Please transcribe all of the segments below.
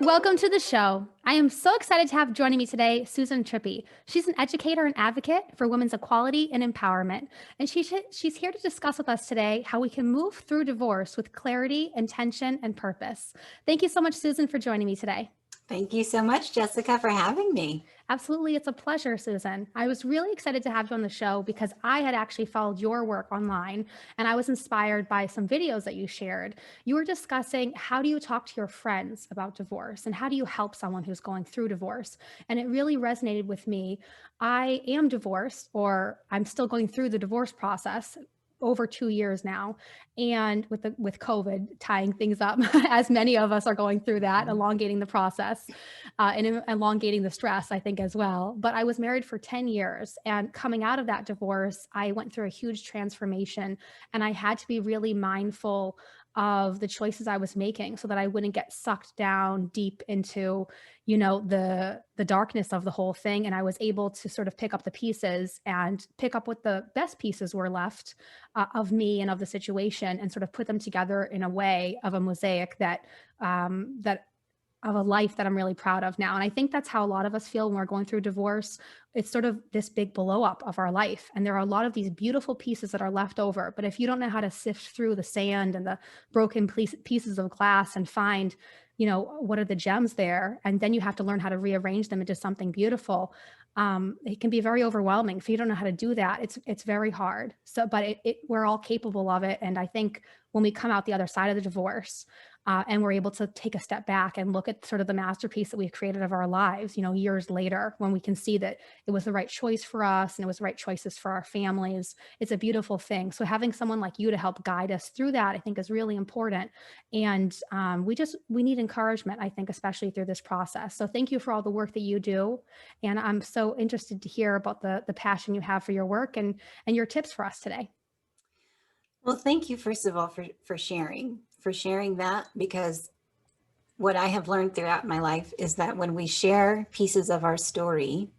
Welcome to the show. I am so excited to have joining me today Susan Tripi. She's an educator and advocate for women's equality and empowerment. And she's here to discuss with us today how we can move through divorce with clarity, intention, and purpose. Thank you so much, Susan, for joining me today. Thank you so much, Jessica, for having me. Absolutely. It's a pleasure, Susan. I was really excited to have you on the show because I had actually followed your work online and I was inspired by some videos that you shared. You were discussing how do you talk to your friends about divorce and how do you help someone who's going through divorce? And it really resonated with me. I am divorced, or I'm still going through the divorce process over 2 years now, and with COVID tying things up, as many of us are going through that, elongating the process, and elongating the stress, I think, as well. But I was married for 10 years, and coming out of that divorce, I went through a huge transformation, and I had to be really mindful of the choices I was making so that I wouldn't get sucked down deep into, the darkness of the whole thing. And I was able to sort of pick up the pieces and pick up what the best pieces were left of me and of the situation, and sort of put them together in a way of a mosaic that of a life that I'm really proud of now. And I think that's how a lot of us feel when we're going through divorce. It's sort of this big blow up of our life. And there are a lot of these beautiful pieces that are left over. But if you don't know how to sift through the sand and the broken pieces of glass and find, what are the gems there? And then you have to learn how to rearrange them into something beautiful. It can be very overwhelming. If you don't know how to do that, it's very hard. So, but we're all capable of it. And I think when we come out the other side of the divorce, and we're able to take a step back and look at sort of the masterpiece that we've created of our lives, years later, when we can see that it was the right choice for us and it was the right choices for our families. It's a beautiful thing. So having someone like you to help guide us through that, I think, is really important. And we need encouragement, I think, especially through this process. So thank you for all the work that you do. And I'm so interested to hear about the passion you have for your work and your tips for us today. Well, thank you, first of all, for sharing that, because what I have learned throughout my life is that when we share pieces of our story,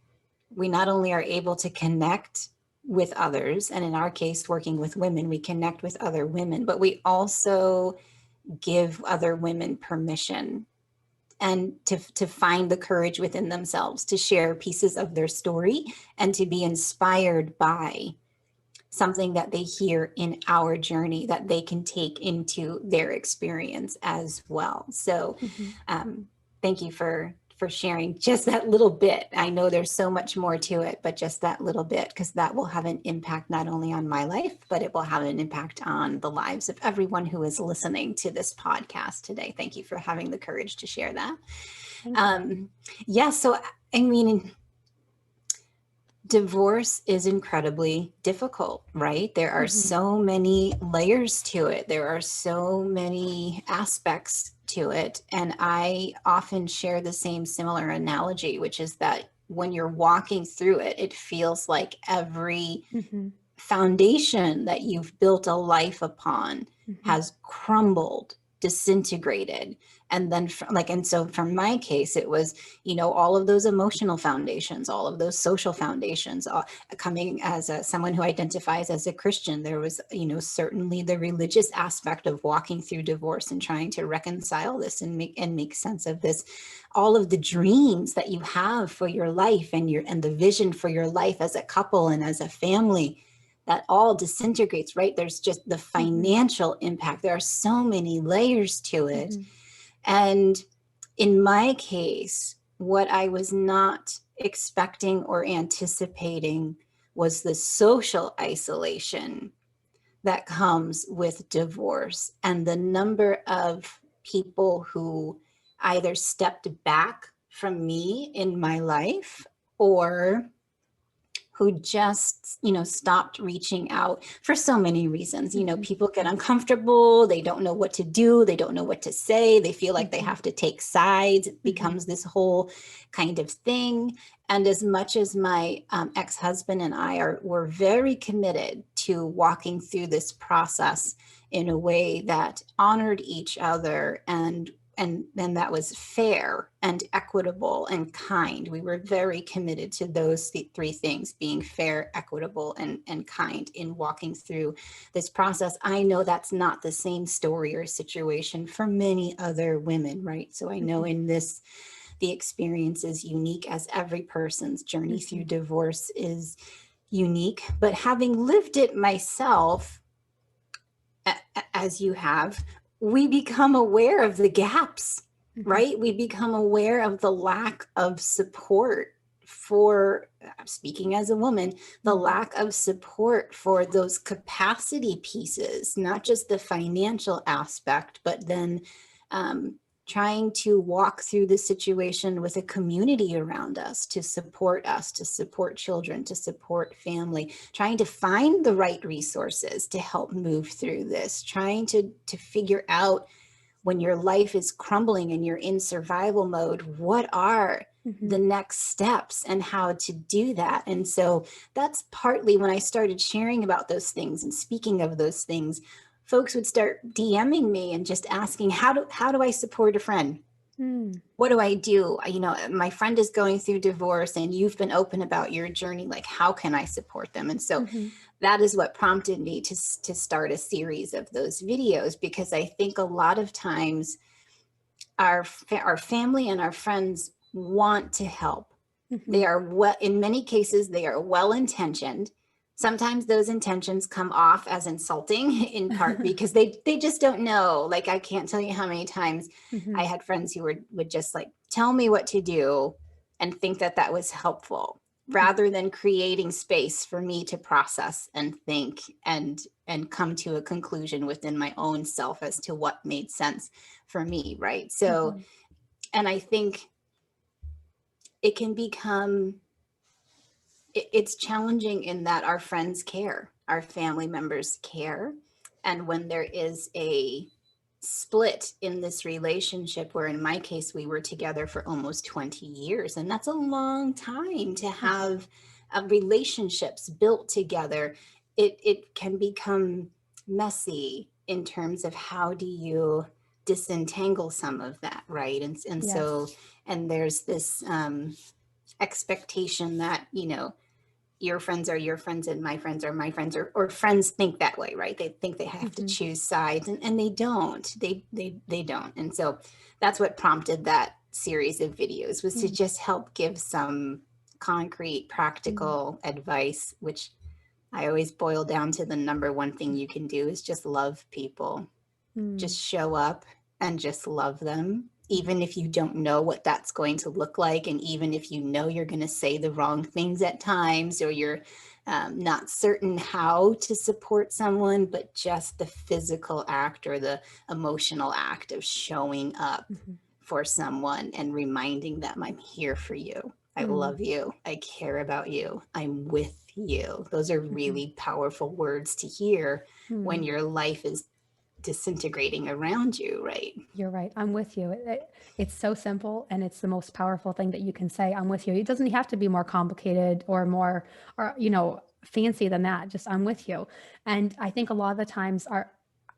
we not only are able to connect with others, and in our case, working with women, we connect with other women, but we also give other women permission and to find the courage within themselves to share pieces of their story and to be inspired by something that they hear in our journey that they can take into their experience as well. So thank you for sharing just that little bit. I know there's so much more to it, but just that little bit, because that will have an impact not only on my life, but it will have an impact on the lives of everyone who is listening to this podcast today. Thank you for having the courage to share that. So I mean, divorce is incredibly difficult, right? There are so many layers to it. There are so many aspects to it. And I often share the same similar analogy, which is that when you're walking through it, it feels like every foundation that you've built a life upon has crumbled, disintegrated. And then so from my case, it was, all of those emotional foundations, all of those social foundations, coming as someone who identifies as a Christian, there was, certainly the religious aspect of walking through divorce and trying to reconcile this and make sense of this. All of the dreams that you have for your life and the vision for your life as a couple and as a family, that all disintegrates, right? There's just the financial impact. There are so many layers to it. And in my case, what I was not expecting or anticipating was the social isolation that comes with divorce, and the number of people who either stepped back from me in my life or who just, stopped reaching out for so many reasons. People get uncomfortable. They don't know what to do. They don't know what to say. They feel like they have to take sides. It becomes this whole kind of thing. And as much as my ex-husband and I were very committed to walking through this process in a way that honored each other and and then that was fair and equitable and kind. We were very committed to those three things, being fair, equitable, and kind in walking through this process. I know that's not the same story or situation for many other women, right? So I know in this, the experience is unique, as every person's journey through divorce is unique. But having lived it myself, as you have, we become aware of the gaps, right? We become aware of the lack of support for, speaking as a woman, the lack of support for those capacity pieces, not just the financial aspect, but then trying to walk through the situation with a community around us, to support children, to support family, trying to find the right resources to help move through this, trying to figure out, when your life is crumbling and you're in survival mode, what are the next steps and how to do that. And so that's partly when I started sharing about those things and speaking of those things, folks would start DMing me and just asking, how do I support a friend? What do I do? You know, my friend is going through divorce and you've been open about your journey. Like, how can I support them? And so that is what prompted me to start a series of those videos, because I think a lot of times our family and our friends want to help. They are, in many cases, they are well-intentioned. Sometimes those intentions come off as insulting, in part because they just don't know. Like, I can't tell you how many times I had friends who would just like tell me what to do and think that that was helpful, rather than creating space for me to process and think and come to a conclusion within my own self as to what made sense for me, right? So, and I think it can become, it's challenging in that our friends care, our family members care. And when there is a split in this relationship, where in my case, we were together for almost 20 years, and that's a long time to have relationships built together, it can become messy in terms of how do you disentangle some of that, right? And so, and there's this expectation that, you know, your friends are your friends and my friends are my friends, or friends think that way, right? They think they have to choose sides, and they don't. They don't. And so that's what prompted that series of videos, was to just help give some concrete, practical advice, which I always boil down to the number one thing you can do is just love people. Just show up and just love them, even if you don't know what that's going to look like. And even if you know you're going to say the wrong things at times, or you're not certain how to support someone, but just the physical act or the emotional act of showing up for someone and reminding them, I'm here for you. I love you. I care about you. I'm with you. Those are really powerful words to hear when your life is disintegrating around you, right? You're right. I'm with you. It's so simple, and it's the most powerful thing that you can say. I'm with you. It doesn't have to be more complicated or more, or, you know, fancy than that. Just, I'm with you. And I think a lot of the times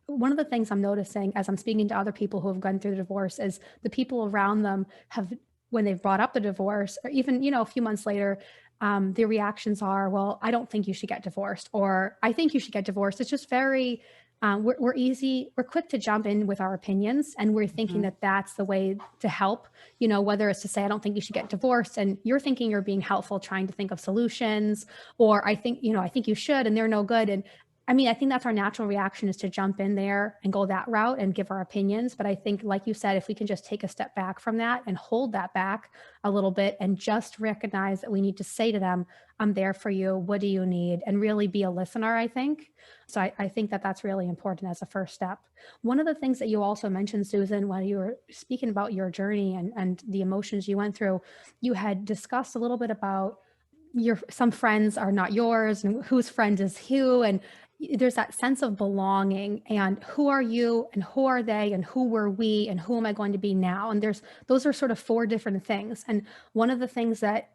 one of the things I'm noticing as I'm speaking to other people who have gone through the divorce is the people around them have, when they've brought up the divorce, or even, you know, a few months later, their reactions are, well, I don't think you should get divorced, or I think you should get divorced. It's just very, we're quick to jump in with our opinions, and we're thinking that that's the way to help, you know, whether it's to say, I don't think you should get divorced, and you're thinking you're being helpful, trying to think of solutions, or I think, you know, I think you should, and they're no good. And I mean, I think that's our natural reaction, is to jump in there and go that route and give our opinions. But I think, like you said, if we can just take a step back from that and hold that back a little bit and just recognize that we need to say to them, I'm there for you. What do you need? And really be a listener, I think. So I think that that's really important as a first step. One of the things that you also mentioned, Susan, when you were speaking about your journey and the emotions you went through, you had discussed a little bit about some friends are not yours, and whose friend is who, and there's that sense of belonging, and who are you and who are they and who were we and who am I going to be now. And those are sort of four different things. And one of the things that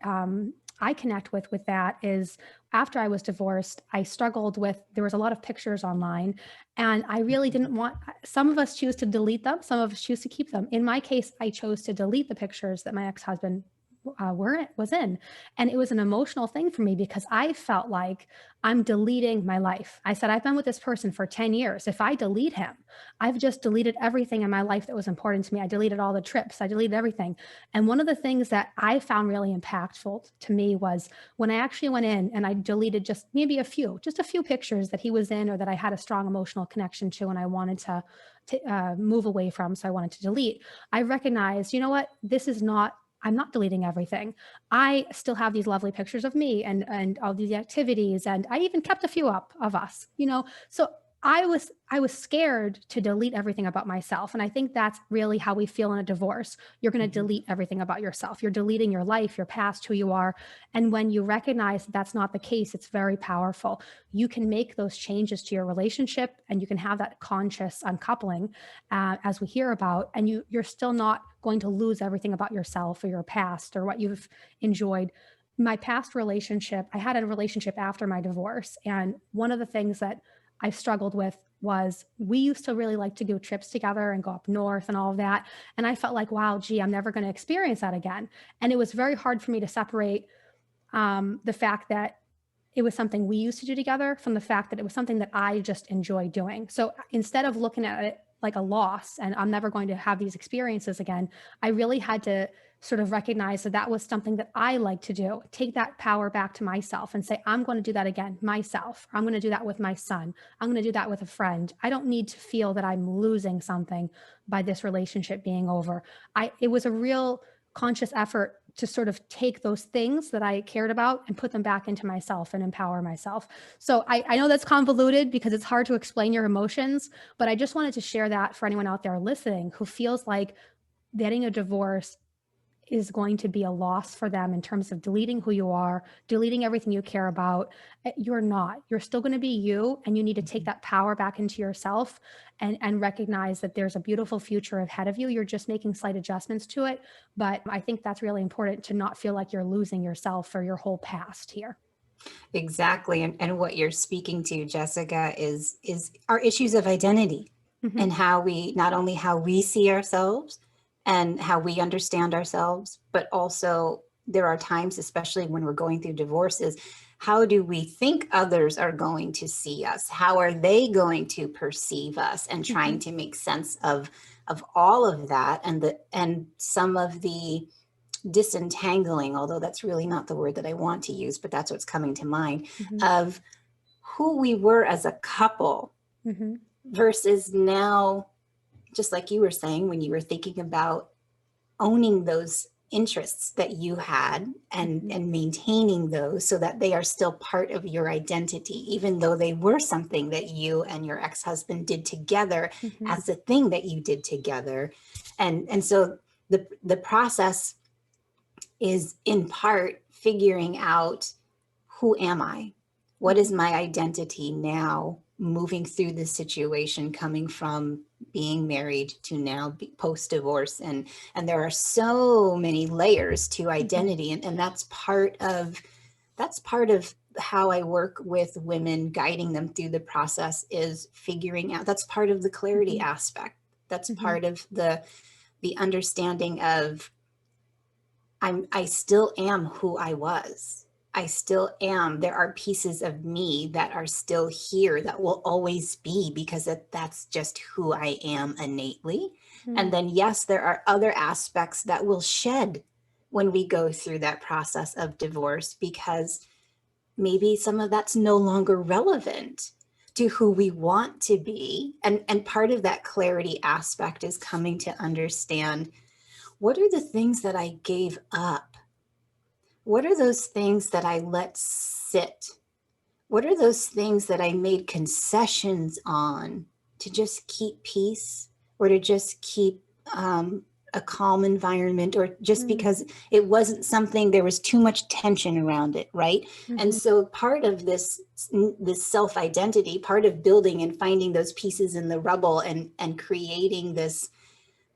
I connect with that is after I was divorced, I struggled with, there was a lot of pictures online, and I really didn't want, some of us choose to delete them, some of us choose to keep them. In my case, I chose to delete the pictures that my ex-husband was in. And it was an emotional thing for me because I felt like I'm deleting my life. I said, I've been with this person for 10 years. If I delete him, I've just deleted everything in my life that was important to me. I deleted all the trips, I deleted everything. And one of the things that I found really impactful to me was when I actually went in and I deleted just maybe just a few pictures that he was in or that I had a strong emotional connection to and I wanted to move away from. So I wanted to delete. I recognized, you know what, this is not, I'm not deleting everything. I still have these lovely pictures of me and all these activities, and I even kept a few up of us, you know. So I was scared to delete everything about myself, and I think that's really how we feel in a divorce. You're going to Mhm. delete everything about yourself. You're deleting your life, your past, who you are, and when you recognize that that's not the case, it's very powerful. You can make those changes to your relationship, and you can have that conscious uncoupling, as we hear about, and you're still not going to lose everything about yourself or your past or what you've enjoyed. My past relationship, I had a relationship after my divorce, and one of the things that I struggled with was we used to really like to go trips together and go up north and all of that. And I felt like, wow, gee, I'm never going to experience that again. And it was very hard for me to separate the fact that it was something we used to do together from the fact that it was something that I just enjoy doing. So instead of looking at it like a loss and I'm never going to have these experiences again, I really had to sort of recognize that that was something that I like to do, take that power back to myself and say, I'm going to do that again myself. I'm going to do that with my son. I'm going to do that with a friend. I don't need to feel that I'm losing something by this relationship being over. It was a real conscious effort to sort of take those things that I cared about and put them back into myself and empower myself. So I know that's convoluted because it's hard to explain your emotions, but I just wanted to share that for anyone out there listening who feels like getting a divorce is going to be a loss for them in terms of deleting who you are, deleting everything you care about. You're not. You're still going to be you, and you need to take that power back into yourself and recognize that there's a beautiful future ahead of you. You're just making slight adjustments to it. But I think that's really important to not feel like you're losing yourself or your whole past here. Exactly. And what you're speaking to, Jessica, is our issues of identity Mm-hmm. and how we, not only how we see ourselves and how we understand ourselves, but also there are times, especially when we're going through divorces, how do we think others are going to see us? How are they going to perceive us? And Mm-hmm. trying to make sense of all of that and some of the disentangling, although that's really not the word that I want to use, but that's what's coming to mind, Mm-hmm. of who we were as a couple Mm-hmm. versus now, just like you were saying, when you were thinking about owning those interests that you had Mm-hmm. and maintaining those so that they are still part of your identity, even though they were something that you and your ex-husband did together Mm-hmm. as a thing that you did together. And so the process is in part figuring out, who am I? What Mm-hmm. is my identity now moving through this situation, coming from being married to now post divorce? And there are so many layers to Mm-hmm. identity. And that's part of how I work with women, guiding them through the process, is figuring out, that's part of the clarity Mm-hmm. aspect. That's Mm-hmm. part of the understanding of, I still am who I was. I still am. There are pieces of me that are still here that will always be, because that's just who I am innately. Mm-hmm. And then, yes, there are other aspects that will shed when we go through that process of divorce, because maybe some of that's no longer relevant to who we want to be. And part of that clarity aspect is coming to understand, what are the things that I gave up? What are those things that I let sit? What are those things that I made concessions on to just keep peace, or to just keep a calm environment, or just because it wasn't something, there was too much tension around it, right? And Mm-hmm. so part of this self-identity, part of building and finding those pieces in the rubble and creating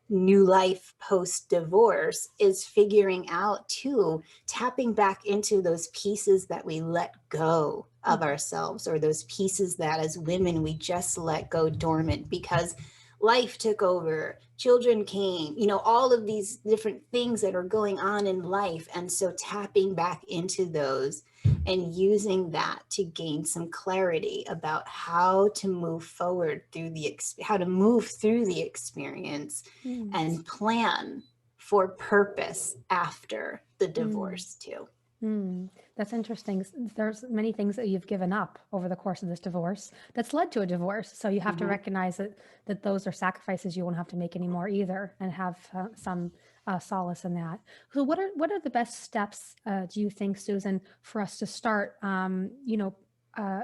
new life post-divorce is figuring out too, tapping back into those pieces that we let go of ourselves, or those pieces that as women we just let go dormant because life took over, children came, all of these different things that are going on in life. And so tapping back into those and using that to gain some clarity about how to move forward through how to move through the experience Mm. and plan for purpose after the Mm. divorce too. Mm, that's interesting. There's many things that you've given up over the course of this divorce that's led to a divorce. So you have to Mhm. recognize that those are sacrifices you won't have to make anymore either, and have some solace in that. So what are the best steps, do you think, Susan, for us to start, uh,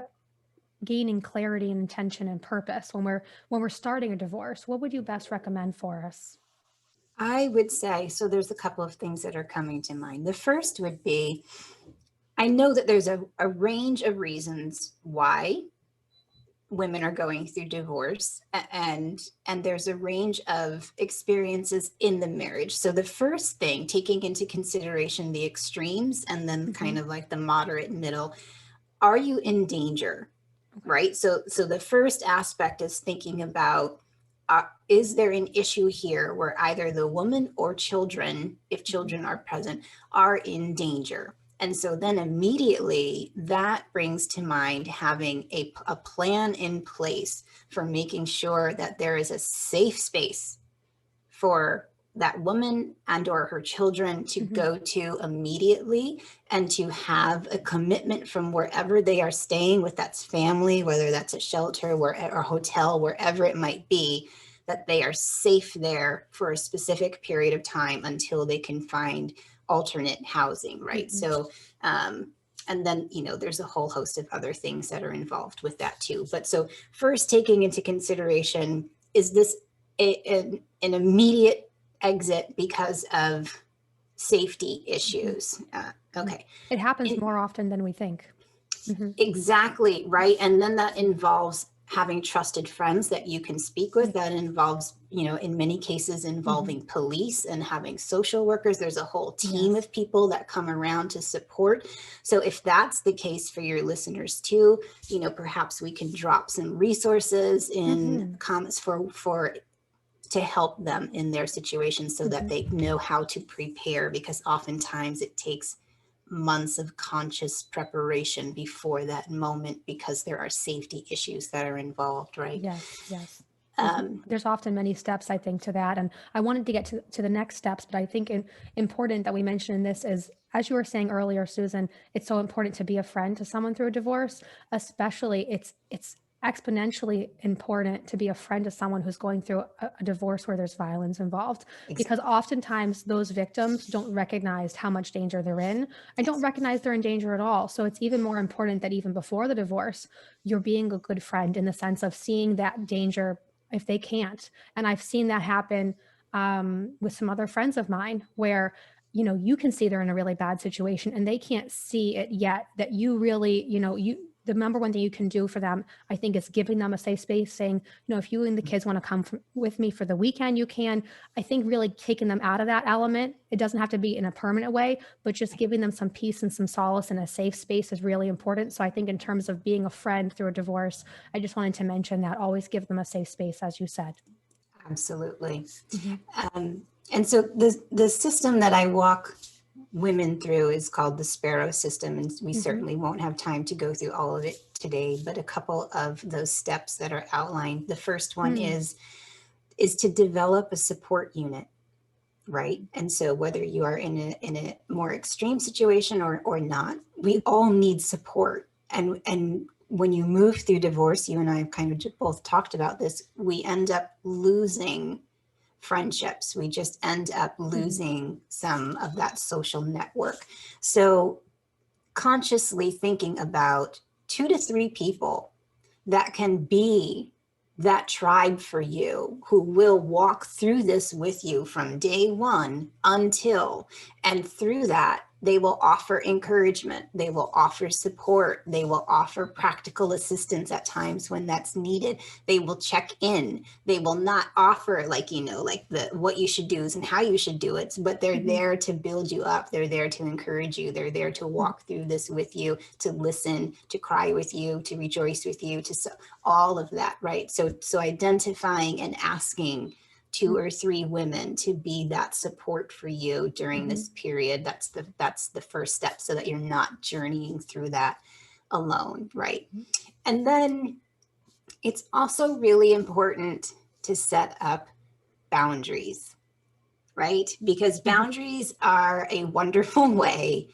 gaining clarity and intention and purpose when we're starting a divorce? What would you best recommend for us? I would say, so there's a couple of things that are coming to mind. The first would be, I know that there's a range of reasons why women are going through divorce, and there's a range of experiences in the marriage. So the first thing, taking into consideration the extremes and then Hmm. kind of like the moderate middle, are you in danger? Okay. Right? So the first aspect is thinking about, is there an issue here where either the woman or children, if Hmm. children are present, are in danger? And so then immediately that brings to mind having a plan in place for making sure that there is a safe space for that woman and or her children to Hmm. go to immediately, and to have a commitment from wherever they are staying with that family, whether that's a shelter or a hotel, wherever it might be, that they are safe there for a specific period of time until they can find alternate housing, right? Hmm. So and then there's a whole host of other things that are involved with that too. But so first, taking into consideration, is this an immediate exit because of safety Hmm. issues? Okay. It happens And more often than we think. Hmm. exactly, right. And then that involves having trusted friends that you can speak with. Yeah. That involves, in many cases, Hmm. involving police and having social workers. There's a whole team Yes. of people that come around to support. So if that's the case for your listeners too, perhaps we can drop some resources in Hmm. comments for to help them in their situation so that Hmm. they know how to prepare, because oftentimes it takes months of conscious preparation before that moment because there are safety issues that are involved, right? Yes, yes. There's Um, there's often many steps, I think, to that. And I wanted to get to the next steps, but I think important that we mention in this is, as you were saying earlier, Susan, it's so important to be a friend to someone through a divorce. Especially, it's exponentially important to be a friend to someone who's going through a divorce where there's violence involved, because exactly. oftentimes those victims don't recognize how much danger they're in, and don't Yes. recognize they're in danger at all. So it's even more important that even before the divorce, you're being a good friend in the sense of seeing that danger if they can't. And I've seen that happen, with some other friends of mine where, you can see they're in a really bad situation and they can't see it yet, that you really, the number one thing you can do for them, I think, is giving them a safe space, saying, if you and the kids want to come with me for the weekend, you can. I think really taking them out of that element, it doesn't have to be in a permanent way, but just giving them some peace and some solace in a safe space is really important. So I think in terms of being a friend through a divorce, I just wanted to mention that always give them a safe space, as you said. Absolutely. Hmm. Um, and so the system that I walk women through is called the Sparrow system, and we Hmm. certainly won't have time to go through all of it today, but a couple of those steps that are outlined. The first one Mm. is to develop a support unit, right? And so whether you are in a more extreme situation or not, we all need support. And when you move through divorce, you and I have kind of both talked about this, we end up losing friendships. We just end up Hmm. losing some of that social network. So consciously thinking about 2 to 3 people that can be that tribe for you, who will walk through this with you from day one until, and through that They will offer encouragement. They will offer support. They will offer practical assistance at times when that's needed. They will check in. They will not offer like, like the what you should do and how you should do it, but they're there to build you up. They're there to encourage you. They're there to walk through this with you, to listen, to cry with you, to rejoice with you, to all of that, right? So identifying and asking 2 or 3 women to be that support for you during this period. That's the first step, so that you're not journeying through that alone, right? And then it's also really important to set up boundaries, right? Because boundaries are a wonderful way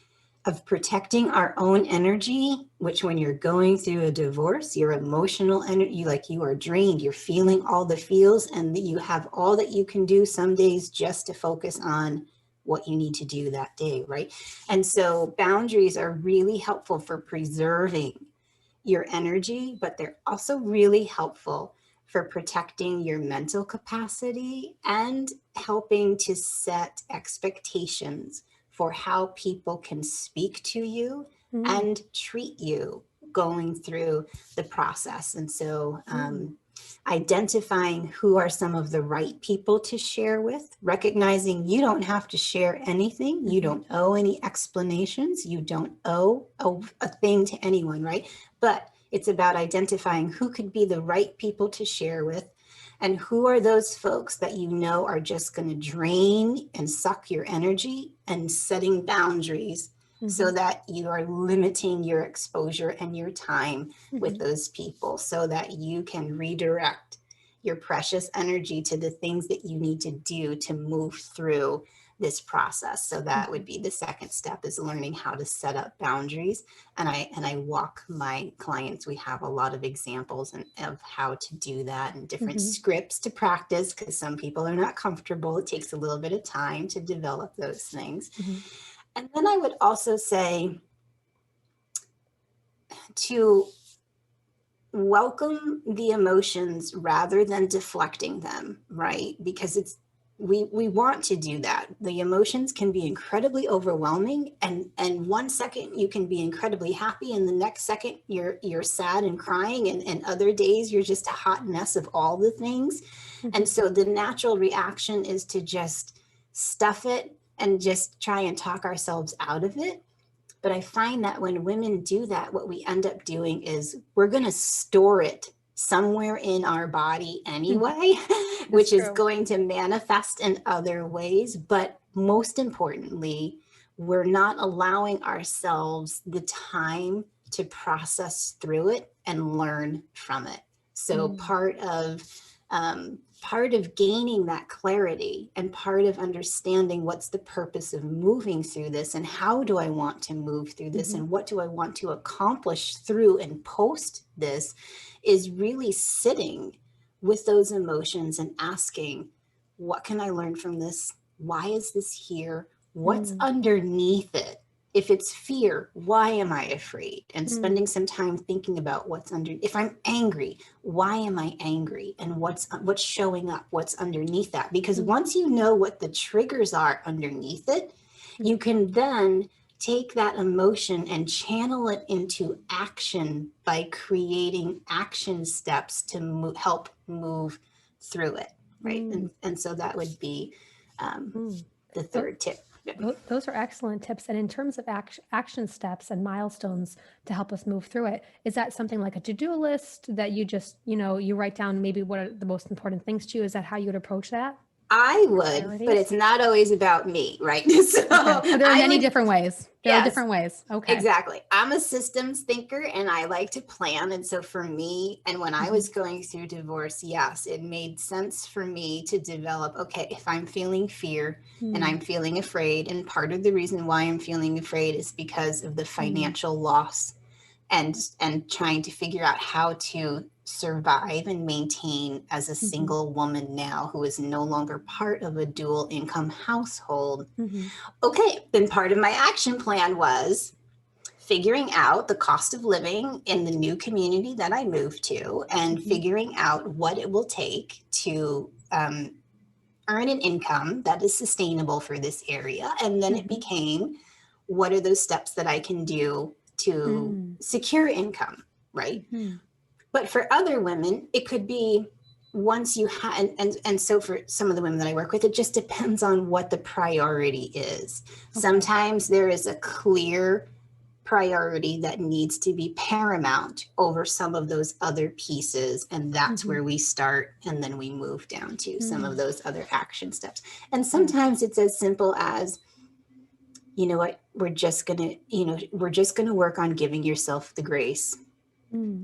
of protecting our own energy, which when you're going through a divorce, your emotional energy, like you are drained, you're feeling all the feels, and you have all that you can do some days just to focus on what you need to do that day, right? And so boundaries are really helpful for preserving your energy, but they're also really helpful for protecting your mental capacity and helping to set expectations for how people can speak to you and treat you going through the process. And so identifying who are some of the right people to share with, recognizing you don't have to share anything. You don't owe any explanations. You don't owe a thing to anyone, right? But it's about identifying who could be the right people to share with, and who are those folks that you know are just going to drain and suck your energy, and setting boundaries so that you are limiting your exposure and your time with those people, so that you can redirect your precious energy to the things that you need to do to move through this process. So that would be the second step, is learning how to set up boundaries. And I walk my clients, we have a lot of examples of how to do that, and different scripts to practice, because some people are not comfortable. It takes a little bit of time to develop those things. And then I would also say to welcome the emotions rather than deflecting them, right? Because we want to do that. The emotions can be incredibly overwhelming, and one second you can be incredibly happy, and the next second you're sad and crying, and other days you're just a hot mess of all the things. And so the natural reaction is to just stuff it and just try and talk ourselves out of it. But I find that when women do that, what we end up doing is we're going to store it somewhere in our body anyway, which is going to manifest in other ways. But most importantly, we're not allowing ourselves the time to process through it and learn from it. So part of gaining that clarity, and part of understanding what's the purpose of moving through this, and how do I want to move through this, and what do I want to accomplish through and post this, is really sitting with those emotions and asking, what can I learn from this? Why is this here? What's underneath it? If it's fear, why am I afraid? And spending some time thinking about what's under. If I'm angry, why am I angry? And what's showing up, what's underneath that? Because once you know what the triggers are underneath it, you can then take that emotion and channel it into action by creating action steps to help move through it, right? And so that would be the third tip. Those are excellent tips. And in terms of action steps and milestones to help us move through it, is that something like a to-do list that you just, you write down maybe what are the most important things to you? Is that how you would approach that? I would, but it's not always about me, right? So, so there are many different ways. There are different ways. Okay. Exactly. I'm a systems thinker, and I like to plan. And so for me, and when I was going through divorce, yes, it made sense for me to develop, okay, if I'm feeling fear and I'm feeling afraid, and part of the reason why I'm feeling afraid is because of the financial loss, and trying to figure out how to survive and maintain as a single woman now who is no longer part of a dual income household. Okay, then part of my action plan was figuring out the cost of living in the new community that I moved to, and figuring out what it will take to earn an income that is sustainable for this area. And then it became, what are those steps that I can do to secure income, right? But for other women, it could be once you have, and so for some of the women that I work with, it just depends on what the priority is. Sometimes there is a clear priority that needs to be paramount over some of those other pieces, and that's where we start, and then we move down to some of those other action steps. And sometimes it's as simple as, you know what, we're just gonna work on giving yourself the grace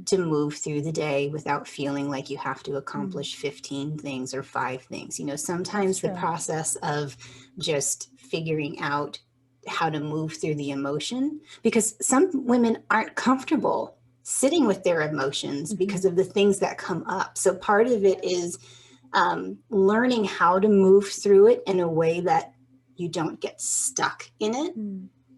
to move through the day without feeling like you have to accomplish 15 things or 5 things. You know, sometimes the process of just figuring out how to move through the emotion, because some women aren't comfortable sitting with their emotions because of the things that come up. So part of it is learning how to move through it in a way that you don't get stuck in it.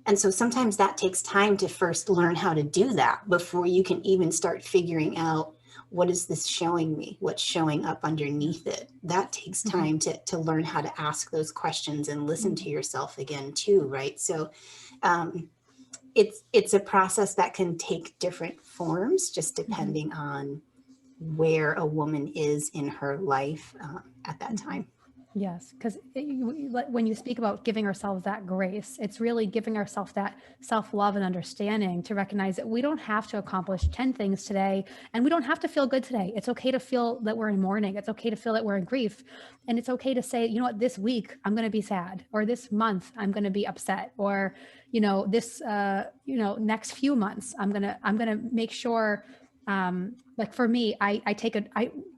And so sometimes that takes time to first learn how to do that before you can even start figuring out, what is this showing me? What's showing up underneath it? That takes time to learn how to ask those questions and listen to yourself again too, right? So it's a process that can take different forms, just depending on where a woman is in her life at that time. Yes, because when you speak about giving ourselves that grace, it's really giving ourselves that self-love and understanding to recognize that we don't have to accomplish 10 things today, and we don't have to feel good today. It's okay to feel that we're in mourning. It's okay to feel that we're in grief. And it's okay to say, you know what, this week I'm going to be sad, or this month I'm going to be upset, or, you know, this, next few months, I'm going to make sure, like for me,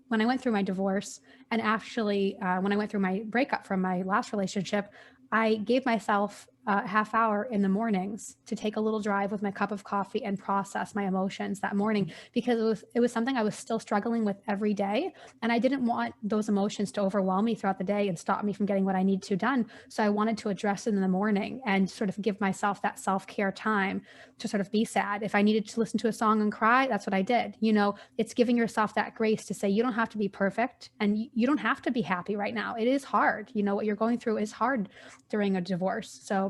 when I went through my divorce, and actually, when I went through my breakup from my last relationship, I gave myself a half hour in the mornings to take a little drive with my cup of coffee and process my emotions that morning, because it was something I was still struggling with every day. And I didn't want those emotions to overwhelm me throughout the day and stop me from getting what I need to done. So I wanted to address it in the morning and sort of give myself that self-care time to sort of be sad. If I needed to listen to a song and cry, that's what I did. You know, it's giving yourself that grace to say, you don't have to be perfect, and you don't have to be happy right now. It is hard. You know, what you're going through is hard during a divorce. So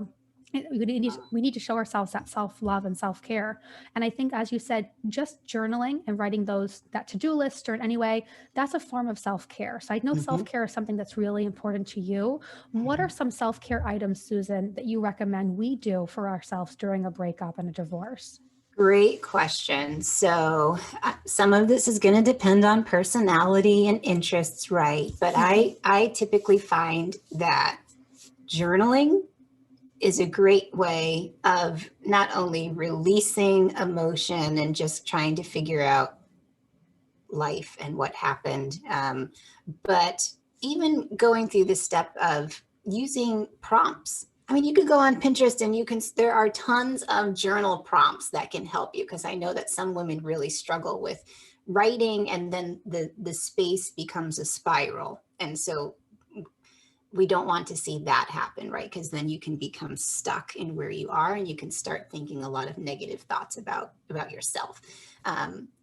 we need to show ourselves that self-love and self-care. And I think, as you said, just journaling and writing that to-do list, or in any way, that's a form of self-care. So I know self-care is something that's really important to you. What are some self-care items, Susan, that you recommend we do for ourselves during a breakup and a divorce? Great question. So some of this is going to depend on personality and interests, right? But I typically find that journaling is a great way of not only releasing emotion and just trying to figure out life and what happened, but even going through the step of using prompts. I mean, you could go on Pinterest and there are tons of journal prompts that can help you, because I know that some women really struggle with writing, and then the space becomes a spiral. And so we don't want to see that happen, right? Because then you can become stuck in where you are, and you can start thinking a lot of negative thoughts about yourself.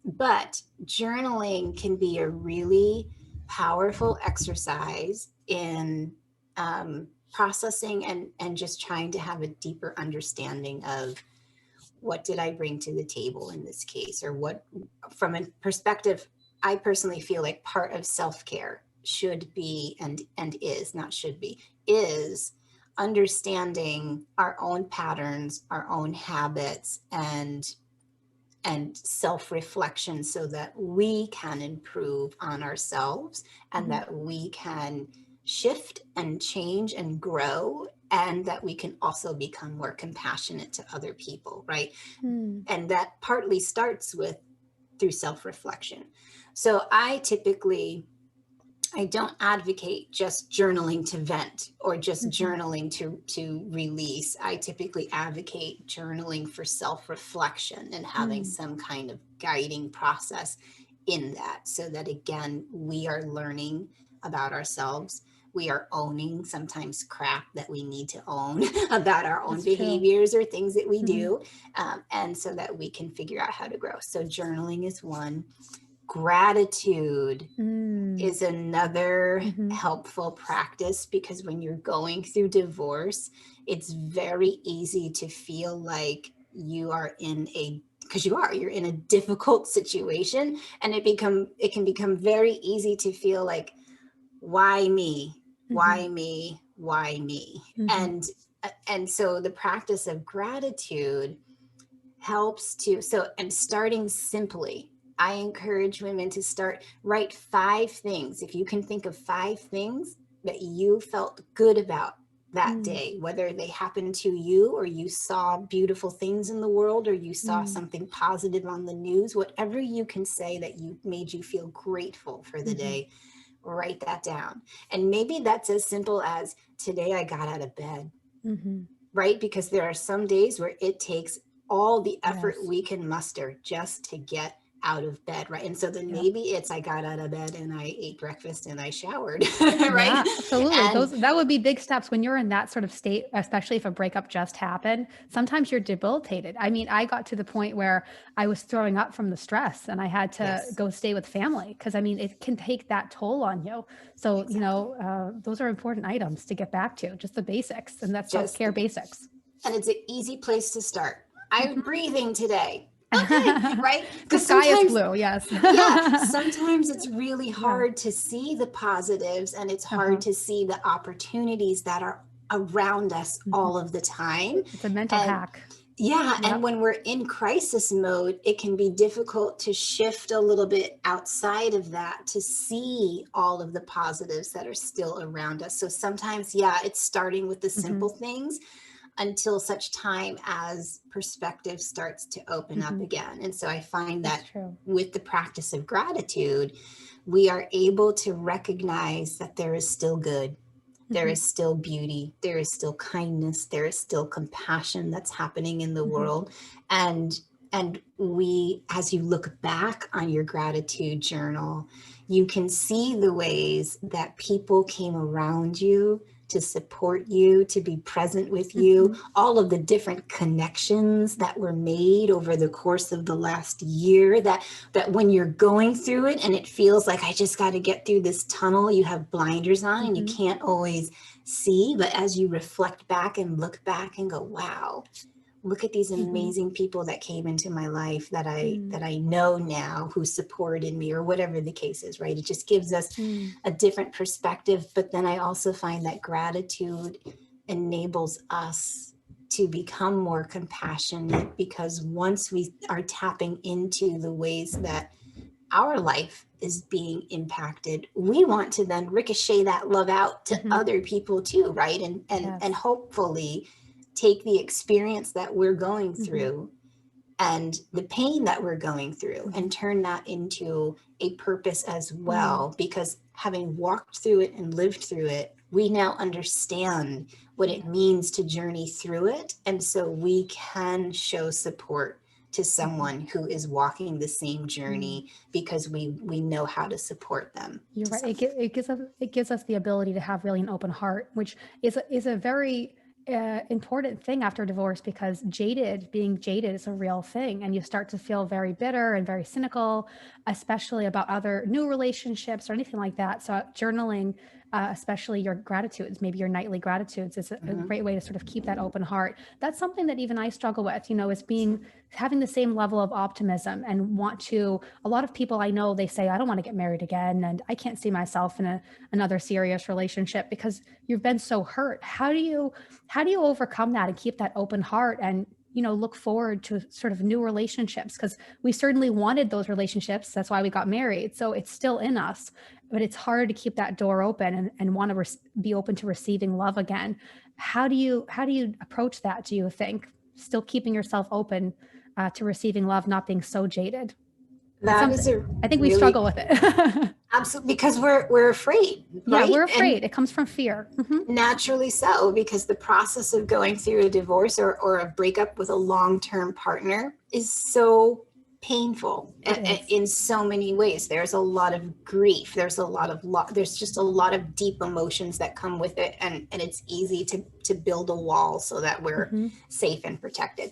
But journaling can be a really powerful exercise in processing and just trying to have a deeper understanding of, what did I bring to the table in this case? Or what, from a perspective, I personally feel like part of self-care should be, and is, not should be, is understanding our own patterns, our own habits, and self-reflection, so that we can improve on ourselves, and that we can shift and change and grow, and that we can also become more compassionate to other people, right? And that partly starts through self-reflection. So I don't advocate just journaling to vent, or just journaling to release. I typically advocate journaling for self-reflection and having some kind of guiding process in that, so that, again, we are learning about ourselves. We are owning sometimes crap that we need to own about our own behaviors or things that we do, and so that we can figure out how to grow. So journaling is one. Gratitude Mm. is another Mm-hmm. helpful practice, because when you're going through divorce, it's very easy to feel like you are in a because you're in a difficult situation, and it can become very easy to feel like, why me, Mm-hmm. why me, why me. Mm-hmm. And so the practice of gratitude helps to, and starting simply, I encourage women to write 5 things. If you can think of 5 things that you felt good about that Mm. day, whether they happened to you, or you saw beautiful things in the world, or you saw Mm. something positive on the news, whatever you can say that you made you feel grateful for the Mm-hmm. day, write that down. And maybe that's as simple as, today I got out of bed, Mm-hmm. right? Because there are some days where it takes all the effort Yes. we can muster just to get out of bed, right? And so then Yep. maybe it's, I got out of bed and I ate breakfast and I showered, right? Yeah, absolutely. And That would be big steps when you're in that sort of state, especially if a breakup just happened. Sometimes you're debilitated. I mean, I got to the point where I was throwing up from the stress and I had to yes, go stay with family because I mean, it can take that toll on you. So, exactly. those are important items to get back to, just the basics and that Just self-care basics. and it's an easy place to start. I'm Mhm. breathing today. Okay, right? The Because sky is sometimes, blue. Yes. yeah, sometimes it's really Yeah. hard to see the positives, and it's hard Uh-huh. to see the opportunities that are around us Mhm. all of the time. It's a mental And hack. yeah, and Yep. when we're in crisis mode, it can be difficult to shift a little bit outside of that to see all of the positives that are still around us. So sometimes, yeah, it's starting with the Hmm. simple things until such time as perspective starts to open up Hmm. again. And so I find That's that true. with the practice of gratitude, we are able to recognize that there is still good, there Hmm. is still beauty, there is still kindness, there is still compassion that's happening in the Hmm. world. And we, as you look back on your gratitude journal, you can see the ways that people came around you to support you, to be present with you, Hmm. all of the different connections that were made over the course of the last year, that when you're going through it and it feels like, I just got to get through this tunnel, you have blinders on and you Hmm. can't always see. But as you reflect back and look back and go, wow, look at these Hmm. amazing people that came into my life that I Mm. that I know now, who supported me, or whatever the case is, right? It just gives us Mm. a different perspective. But then I also find that gratitude enables us to become more compassionate, because once we are tapping into the ways that our life is being impacted, we want to then ricochet that love out to Mhm. other people too, right? And Yes. hopefully take the experience that we're going Mhm. through and the pain that we're going through Mhm. and turn that into a purpose as Mm. well. Because having walked through it and lived through it, we now understand what it Yes. means to journey through it. And so we can show support to Mhm. someone who is walking the same Mm. journey, because we know how to support them You're to right. some degree. It gives us the ability to have really an open heart, which is a very important thing after divorce because being jaded is a real thing, and you start to feel very bitter and very cynical, especially about other new relationships or anything like that. So journaling, especially your gratitudes, maybe your nightly gratitudes, is a Mhm. great way to sort of keep that open heart. That's something that even I struggle with. Is having the same level of optimism and want to. A lot of people I know, they say, I don't want to get married again, and I can't see myself in another serious relationship because you've been so hurt. How do you overcome that and keep that open heart and look forward to sort of new relationships? Because we certainly wanted those relationships. That's why we got married. So it's still in us, but it's hard to keep that door open and want to be open to receiving love again. How do you approach that? Do you think still keeping yourself open to receiving love, not being so jaded? It's That something is a I think we really struggle with it. absolutely, because we're afraid, Yeah, right? we're And afraid. It comes from fear. Hmm. naturally so, because the process of going through a divorce, or a breakup with a long-term partner, is so painful It is. in so many ways. There's a lot of grief, there's a lot of there's just a lot of deep emotions that come with it, and it's easy to build a wall so that we're Hmm. safe and protected.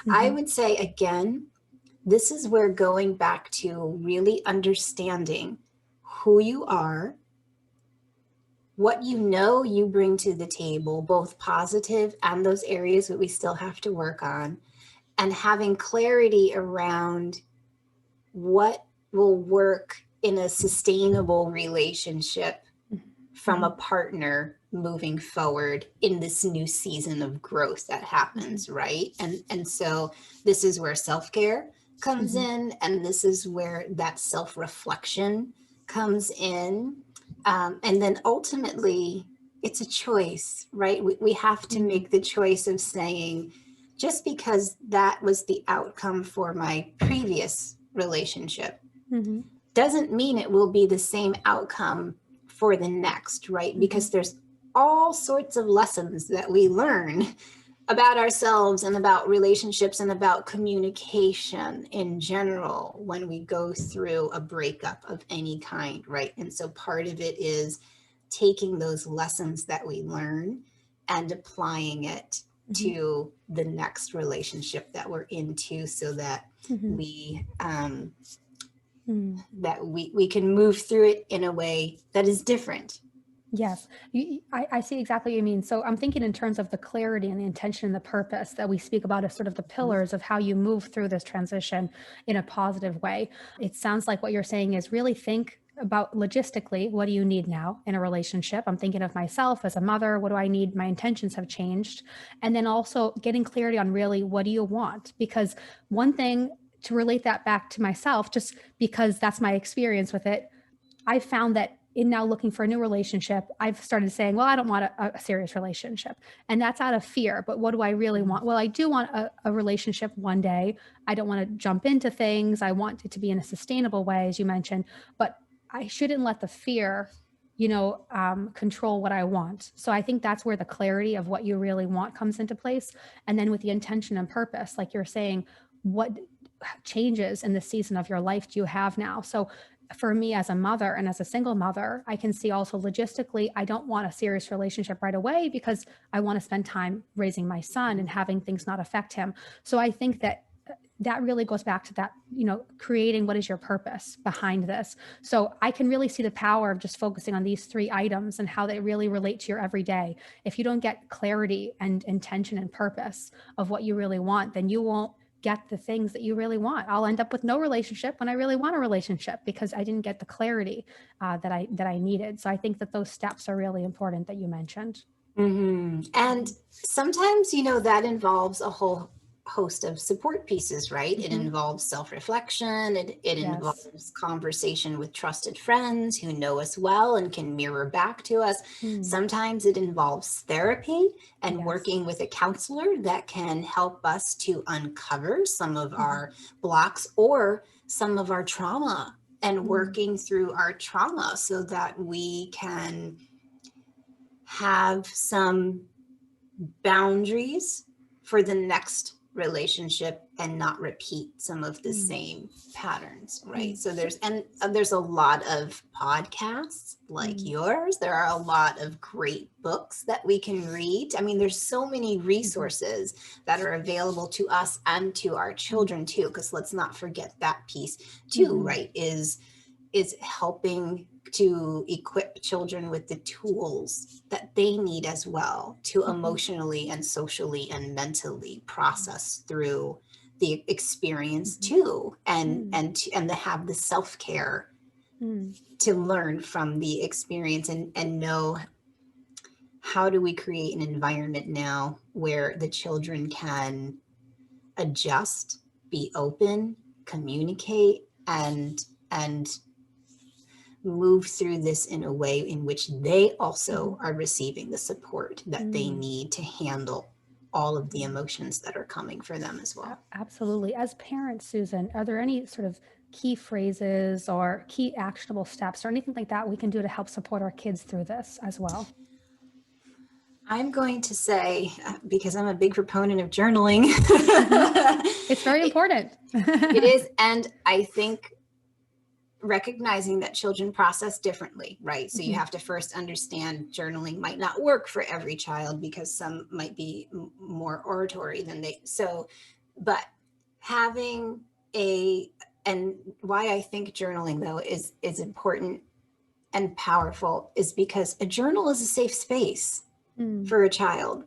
I Hmm. would say, again, this is where going back to really understanding who you are, what you know you bring to the table, both positive and those areas that we still have to work on, and having clarity around what will work in a sustainable relationship from a partner moving forward in this new season of growth that happens, right? And so this is where self-care comes in, and this is where that self-reflection comes in. And then ultimately, it's a choice, right? We have to make the choice of saying, just because that was the outcome for my previous relationship doesn't mean it will be the same outcome for the next, right? Because there's all sorts of lessons that we learn about ourselves and about relationships and about communication in general when we go through a breakup of any kind, right? And so part of it is taking those lessons that we learn and applying it to the next relationship that we're into, so that we that we can move through it in a way that is different. Yes, I see exactly what you mean. So I'm thinking in terms of the clarity and the intention and the purpose that we speak about as sort of the pillars of how you move through this transition in a positive way. It sounds like what you're saying is really think about logistically, what do you need now in a relationship? I'm thinking of myself as a mother. What do I need? My intentions have changed. And then also getting clarity on really, what do you want? Because one thing, to relate that back to myself, just because that's my experience with it, I found that in now looking for a new relationship, I've started saying, well, I don't want a serious relationship. And that's out of fear. But what do I really want? Well, I do want a relationship one day. I don't want to jump into things. I want it to be in a sustainable way, as you mentioned, but I shouldn't let the fear, control what I want. So I think that's where the clarity of what you really want comes into place. And then with the intention and purpose, like you're saying, what changes in the season of your life do you have now? So for me as a mother and as a single mother, I can see also logistically, I don't want a serious relationship right away because I want to spend time raising my son and having things not affect him. So I think that really goes back to that, creating what is your purpose behind this. So I can really see the power of just focusing on these three items and how they really relate to your everyday. If you don't get clarity and intention and purpose of what you really want, then you won't get the things that you really want. I'll end up with no relationship when I really want a relationship because I didn't get the clarity that I needed. So I think that those steps are really important that you mentioned. And sometimes, that involves a whole host of support pieces, right? It involves self-reflection. It Yes. involves conversation with trusted friends who know us well and can mirror back to us. Sometimes it involves therapy and working with a counselor that can help us to uncover some of our blocks or some of our trauma, and working through our trauma so that we can have some boundaries for the next relationship and not repeat some of the same patterns, right? So there's a lot of podcasts like yours. There are a lot of great books that we can read. I mean, there's so many resources that are available to us and to our children too, because let's not forget that piece too, right? Is helping to equip children with the tools that they need as well to emotionally and socially and mentally process through the experience too, and to have the self-care to learn from the experience, and know, how do we create an environment now where the children can adjust, be open, communicate, and move through this in a way in which they also are receiving the support that they need to handle all of the emotions that are coming for them as well. Absolutely. As parents, Susan, are there any sort of key phrases or key actionable steps or anything like that we can do to help support our kids through this as well? I'm going to say, because I'm a big proponent of journaling, It's very important. It is. And I think recognizing that children process differently, right? So you have to first understand journaling might not work for every child because some might be more oratory than but having a and why I think journaling though is important and powerful is because a journal is a safe space Mm, for a child,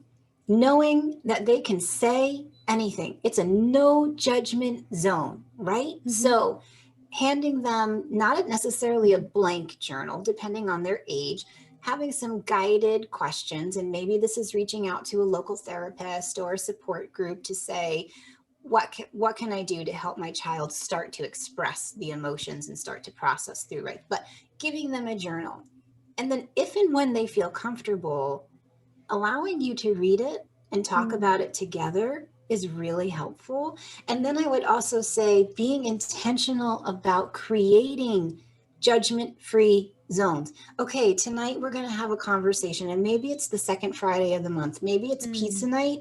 knowing that they can say anything. It's a no judgment zone, right? mhm, So handing them not necessarily a blank journal, depending on their age, having some guided questions, and maybe this is reaching out to a local therapist or a support group to say, what can I do to help my child start to express the emotions and start to process through, right? But giving them a journal. And then if and when they feel comfortable, allowing you to read it and talk mm, about it together is really helpful. And then I would also say being intentional about creating judgment-free zones. Okay, tonight we're going to have a conversation, and maybe it's the second Friday of the month. Maybe it's pizza mm, night,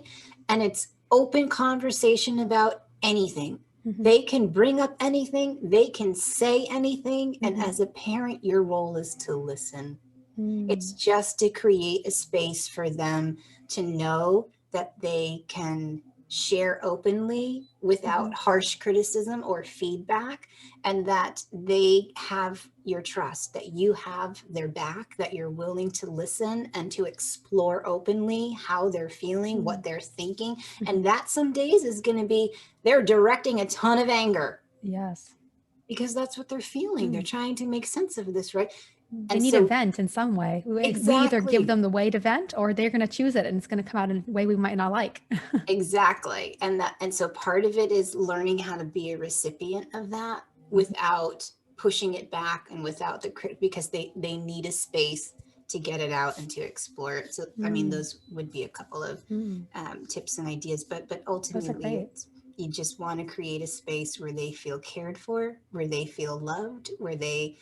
and it's open conversation about anything. mhm, They can bring up anything, they can say anything. And mhm, as a parent, your role is to listen. It's mm, just to create a space for them to know that they can share openly without mhm, harsh criticism or feedback, and that they have your trust, that you have their back, that you're willing to listen and to explore openly how they're feeling, what mm, they're thinking. mhm. And that some days is going to be they're directing a ton of anger Yes. because that's what they're feeling. They're Mm. trying to make sense of this, right? They And need a so, vent in some way. We either give exactly. them the way to vent or they're going to choose it and it's going to come out in a way we might not like. Exactly. And so part of it is learning how to be a recipient of that Mhm, without pushing it back and without the because they need a space to get it out and to explore it. So I mean mm, those would be a couple of mm. tips and ideas, but Those are ultimately great. it's you just want to create a space where they feel cared for, where they feel loved, where they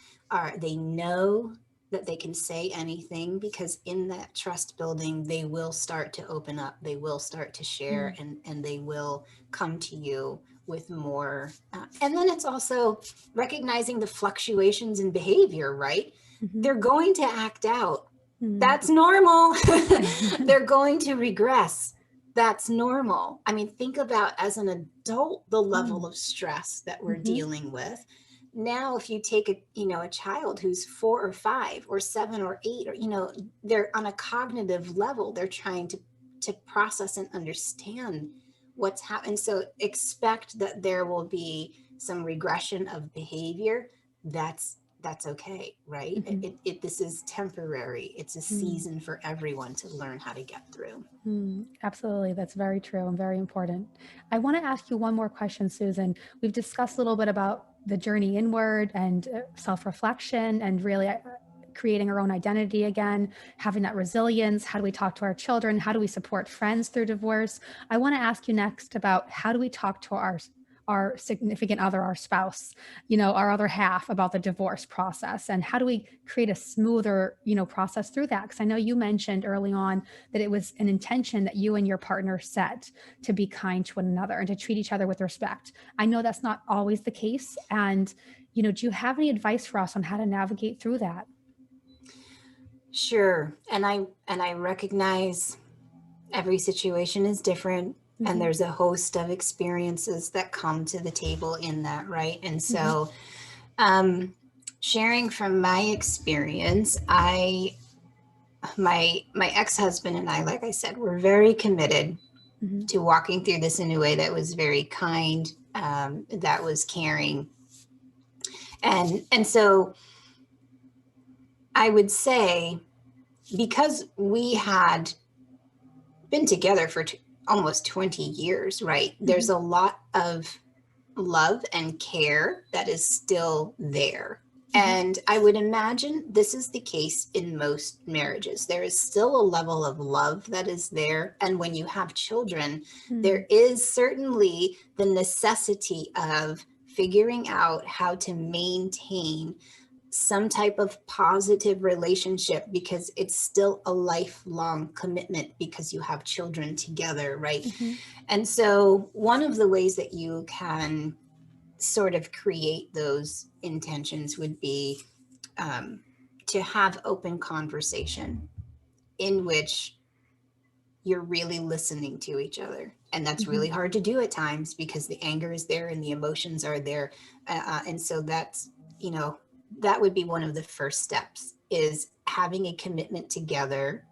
know that they can say anything, because in that trust building they will start to open up, they will start to share, Mm, and they will come to you with more. And then it's also recognizing the fluctuations in behavior, right? mhm, They're going to act out, mm. that's normal. They're going to regress, that's normal. I mean, think about as an adult the level Mm, of stress that we're mhm, dealing with. Now if you take a child who's 4 or 5 or 7 or 8, or they're on a cognitive level, they're trying to process and understand what's happened. So expect that there will be some regression of behavior. That's okay, right? mhm, This is temporary. It's a mm, season for everyone to learn how to get through. mm. Absolutely. That's very true and very important. I want to ask you one more question, Susan. We've discussed a little bit about the journey inward and self reflection and really creating our own identity again, having that resilience. How do we talk to our children? How do we support friends through divorce? I want to ask you next about how do we talk to our significant other, our spouse, our other half about the divorce process and how do we create a smoother, process through that? Because I know you mentioned early on that it was an intention that you and your partner set to be kind to one another and to treat each other with respect. I know that's not always the case. And, do you have any advice for us on how to navigate through that? Sure. And I recognize every situation is different, and Hmm. there's a host of experiences that come to the table in that, right? And Hmm. so um sharing from my experience, my ex-husband and I, like I said, were very committed Hmm. to walking through this in a way that was very kind, that was caring. And so I would say, because we had been together for almost 20 years, right? Hmm. There's a lot of love and care that is still there. Hmm. And I would imagine this is the case in most marriages. There is still a level of love that is there. And when you have children, Hmm. there is certainly the necessity of figuring out how to maintain some type of positive relationship, because it's still a lifelong commitment because you have children together, right? Hmm. And so one of the ways that you can sort of create those intentions would be to have open conversation in which you're really listening to each other. And that's Mhm. really hard to do at times because the anger is there and the emotions are there. And so that's, you know, that would be one of the first steps, is having a commitment together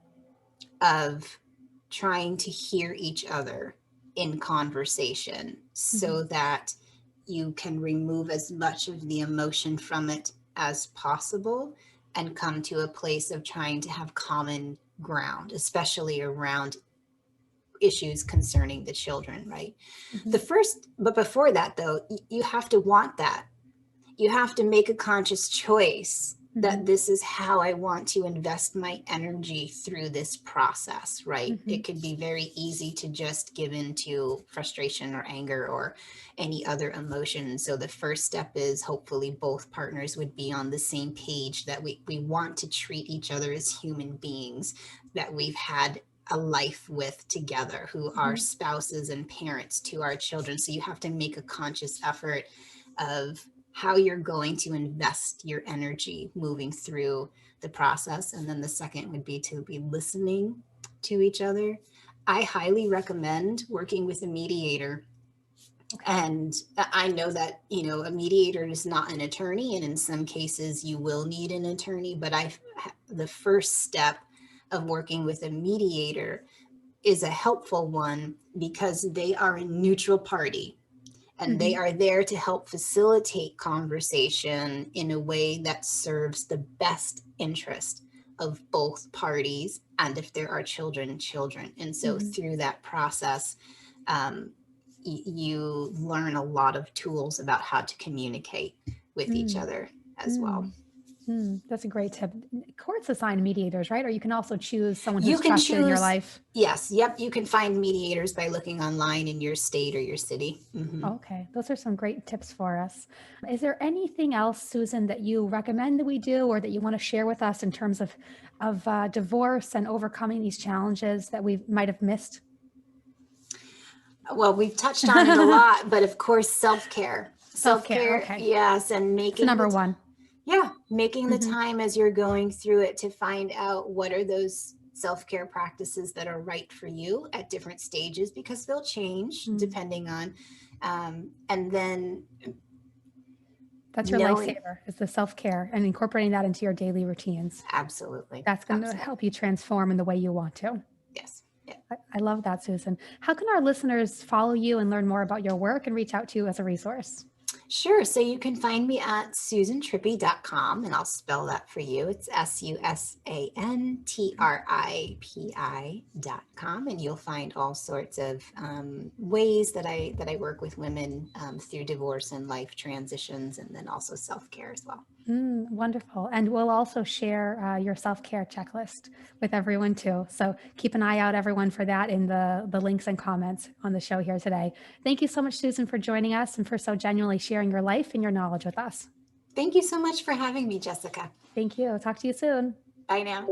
of trying to hear each other in conversation Mhm. so that you can remove as much of the emotion from it as possible and come to a place of trying to have common ground, especially around issues concerning the children, right? Mhm. But before that, though, you have to want that. You have to make a conscious choice that Mhm. this is how I want to invest my energy through this process, right? Mhm. It could be very easy to just give into frustration or anger or any other emotion. So the first step is hopefully both partners would be on the same page, that we want to treat each other as human beings that we've had a life with together, who are Mhm. spouses and parents to our children. So you have to make a conscious effort of how you're going to invest your energy moving through the process. And then the second would be to be listening to each other. I highly recommend working with a mediator. Okay. And I know that, you know, a mediator is not an attorney, and in some cases you will need an attorney, but the first step of working with a mediator is a helpful one because they are a neutral party and they Mhm. are there to help facilitate conversation in a way that serves the best interest of both parties, and if there are children, children. And so Mhm. through that process, um, you learn a lot of tools about how to communicate with each Mm. other as well. Mm. Mm. That's a great tip. Courts assign mediators, right? Or you can also choose someone You who's can trusted in your choose, life. yes, yep, you can find mediators by looking online in your state or your city. Okay, those are some great tips for us. Is there anything else, Susan, that you recommend that we do, or that you want to share with us in terms of divorce and overcoming these challenges that we might have missed? Well, we've touched on it a lot, but of course, self-care. Self-care. Self-care, Okay, yes, and it's number one. making the Hmm. time as you're going through it to find out what are those self-care practices that are right for you at different stages, because they'll change Mm. depending on, and then That's your knowing, lifesaver, is the self-care and incorporating that into your daily routines. absolutely, That's going to absolutely, help you transform in the way you want to. yes. Yeah. I love that, Susan. How can our listeners follow you and learn more about your work and reach out to you as a resource? Sure. So you can find me at susantripi.com, and I'll spell that for you. It's SUSANTRIPI.com, and you'll find all sorts of ways that I work with women through divorce and life transitions, and then also self-care as well. Wonderful. And we'll also share your self-care checklist with everyone too. So keep an eye out, everyone, for that in the links and comments on the show here today. Thank you so much, Susan, for joining us and for so genuinely sharing your life and your knowledge with us. Thank you so much for having me, Jessica. Thank you. Talk to you soon. Bye now.